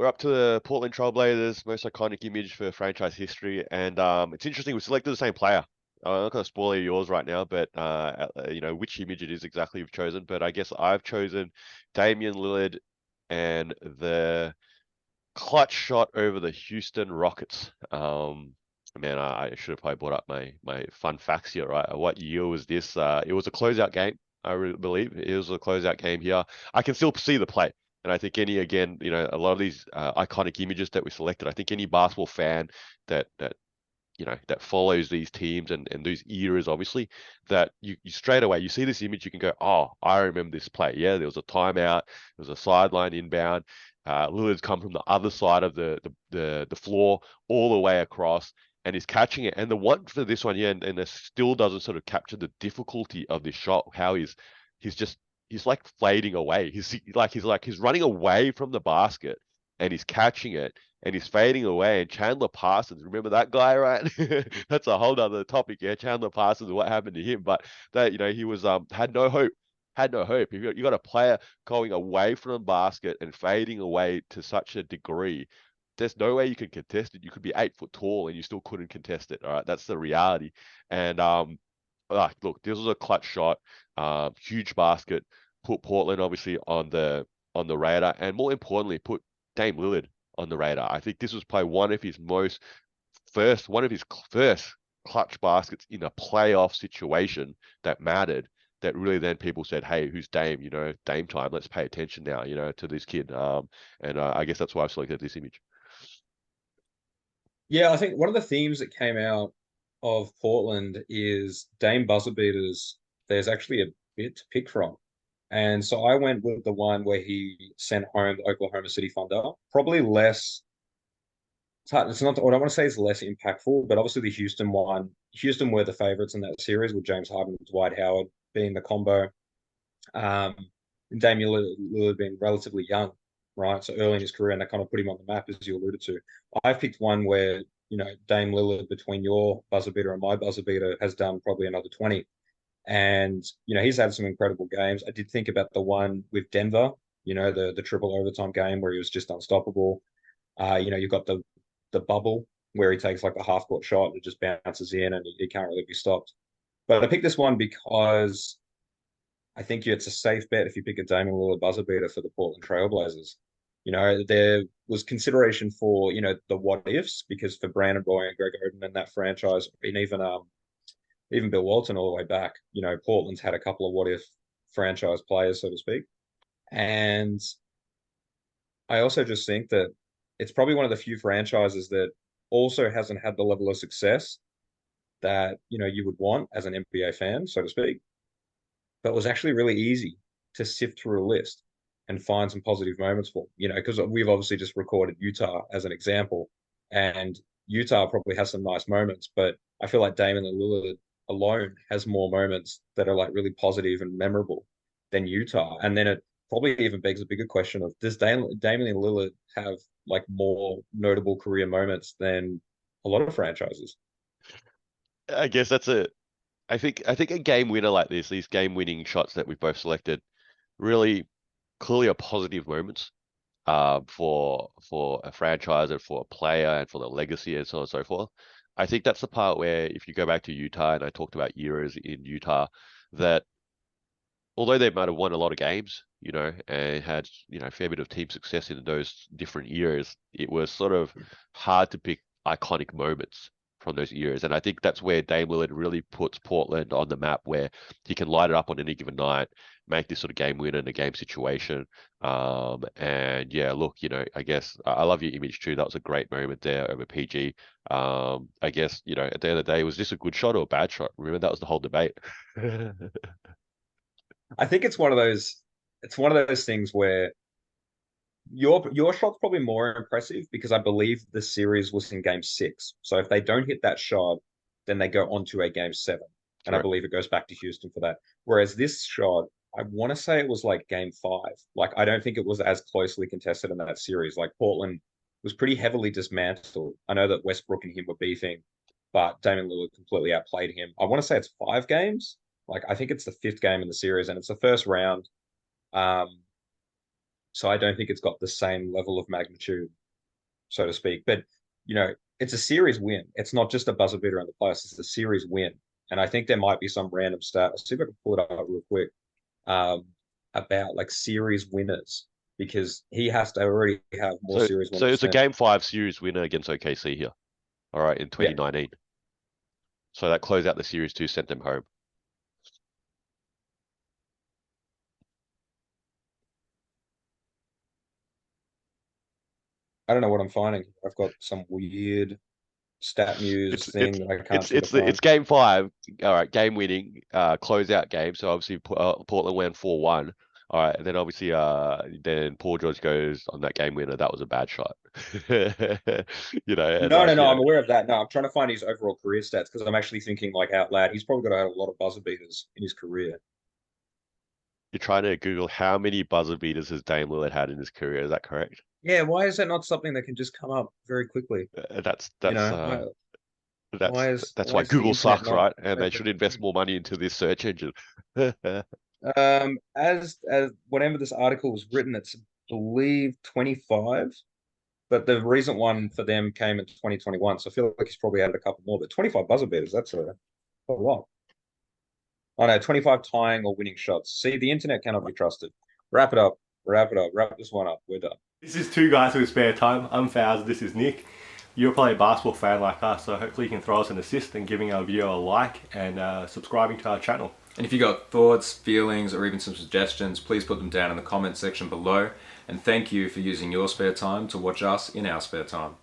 we're up to the Portland Trailblazers, most iconic image for franchise history, and it's interesting. We selected the same player. I'm not going to spoil yours right now, but which image it is exactly you've chosen. But I guess I've chosen Damian Lillard and the clutch shot over the Houston Rockets. Man, I should have probably brought up my fun facts here, right? What year was this? It was a closeout game, I really believe. It was a closeout game here. I can still see the play. And I think a lot of these iconic images that we selected, I think any basketball fan that follows these teams and these eras, obviously, that you straight away you see this image, you can go, oh, I remember this play. Yeah, there was a timeout, there was a sideline inbound. Lillard's come from the other side of the floor all the way across and is catching it. And the one for this one, yeah, and it still doesn't sort of capture the difficulty of this shot. How he's like fading away. He's running away from the basket and he's catching it and he's fading away. And Chandler Parsons, remember that guy, right? That's a whole other topic. Yeah, Chandler Parsons, what happened to him? But he was had no hope. Had no hope. You got a player going away from the basket and fading away to such a degree. There's no way you can contest it. You could be 8 foot tall and you still couldn't contest it. All right, that's the reality. And look, this was a clutch shot, huge basket, put Portland obviously on the radar, and more importantly, put Dame Lillard on the radar. I think this was probably one of his first clutch baskets in a playoff situation that mattered. That really then people said, "Hey, who's Dame? Dame time. Let's pay attention now. To this kid." And I guess that's why I selected this image. Yeah, I think one of the themes that came out of Portland is Dame buzzer beaters. There's actually a bit to pick from. And so I went with the one where he sent home the Oklahoma City Thunder. Probably less, it's not, I don't want to say it's less impactful, but obviously the Houston one, Houston were the favorites in that series with James Harden and Dwight Howard being the combo. Um, and Damian Lillard being relatively young, right? So early in his career, and that kind of put him on the map, as you alluded to. I've picked one where, Dame Lillard between your buzzer beater and my buzzer beater has done probably another 20. And, he's had some incredible games. I did think about the one with Denver, the triple overtime game where he was just unstoppable. You've got the bubble where he takes like a half court shot and it just bounces in and he can't really be stopped. But I picked this one because I think it's a safe bet if you pick a Damian Lillard buzzer beater for the Portland Trailblazers. There was consideration for, the what ifs because for Brandon Roy and Greg Oden and that franchise, and even Bill Walton all the way back, Portland's had a couple of what if franchise players, so to speak. And I also just think that it's probably one of the few franchises that also hasn't had the level of success that, you would want as an NBA fan, so to speak, but it was actually really easy to sift through a list and find some positive moments for, because we've obviously just recorded Utah as an example, and Utah probably has some nice moments, but I feel like Damian Lillard alone has more moments that are like really positive and memorable than Utah. And then it probably even begs a bigger question of does Damian Lillard have like more notable career moments than a lot of franchises? I guess that's a. I think a game winner like this, these game-winning shots that we both selected, really clearly are positive moments for a franchise and for a player and for the legacy and so on and so forth. I think that's the part where if you go back to Utah, and I talked about eras in Utah, that although they might have won a lot of games, and had, a fair bit of team success in those different years, it was sort of hard to pick iconic moments from those years. And I think that's where Dame Lillard really puts Portland on the map, where he can light it up on any given night, make this sort of game winner in a game situation. And yeah, look, I guess I love your image too. That was a great moment there over PG. I guess, at the end of the day, was this a good shot or a bad shot? Remember, that was the whole debate. I think it's one of those things where your shot's probably more impressive because I believe the series was in game 6. So if they don't hit that shot, then they go on to a game 7. And I Correct. believe it goes back to Houston for that. Whereas this shot, I want to say it was like game 5. Like I don't think it was as closely contested in that series. Like Portland was pretty heavily dismantled. I know that Westbrook and him were beefing, but Damian Lillard completely outplayed him. I want to say it's 5 games. Like I think it's the 5th game in the series, and it's the first round. Um, So I don't think it's got the same level of magnitude, so to speak. But it's a series win. It's not just a buzzer beater in the playoffs. It's a series win. And I think there might be some random stat. I'll see if I can pull it up real quick. Um, about like series winners because he has to already have more So series so winners it's a than game five series winner against OKC here. All right, in yeah. 2019. So that closed out the series two, sent them home. I don't know what I'm finding. I've got some weird stat It's muse thing it's that I can't it's seem to it's the find. it's game five. All right, game winning, closeout game. So obviously Portland went 4-1. All right, and then obviously then Paul George goes on that game winner. That was a bad shot. And No, no, like no. I'm aware of that. No, I'm trying to find his overall career stats because I'm actually thinking like out loud. He's probably got to have a lot of buzzer beaters in his career. you're trying to Google how many buzzer beaters has Dame Lillard had in his career. Is that correct? Yeah, why is that not something that can just come up very quickly? That's You that's know, uh why that's why why is the Google internet sucks, not right? And they making should it a invest thing? more money into this search engine. As whenever this article was written, it's I believe 25. But the recent one for them came in 2021, so I feel like he's probably added a couple more. But 25 buzzer beaters, that's a lot. I know 25 tying or winning shots. See, the internet cannot be trusted. Wrap it up. Wrap it up. Wrap this one up. We're done. This is Two Guys with Spare Time. I'm Faz, this is Nick. You're probably a basketball fan like us, so hopefully you can throw us an assist and giving our video a like and subscribing to our channel. And if you got thoughts, feelings, or even some suggestions, please put them down in the comment section below. And thank you for using your spare time to watch us in our spare time.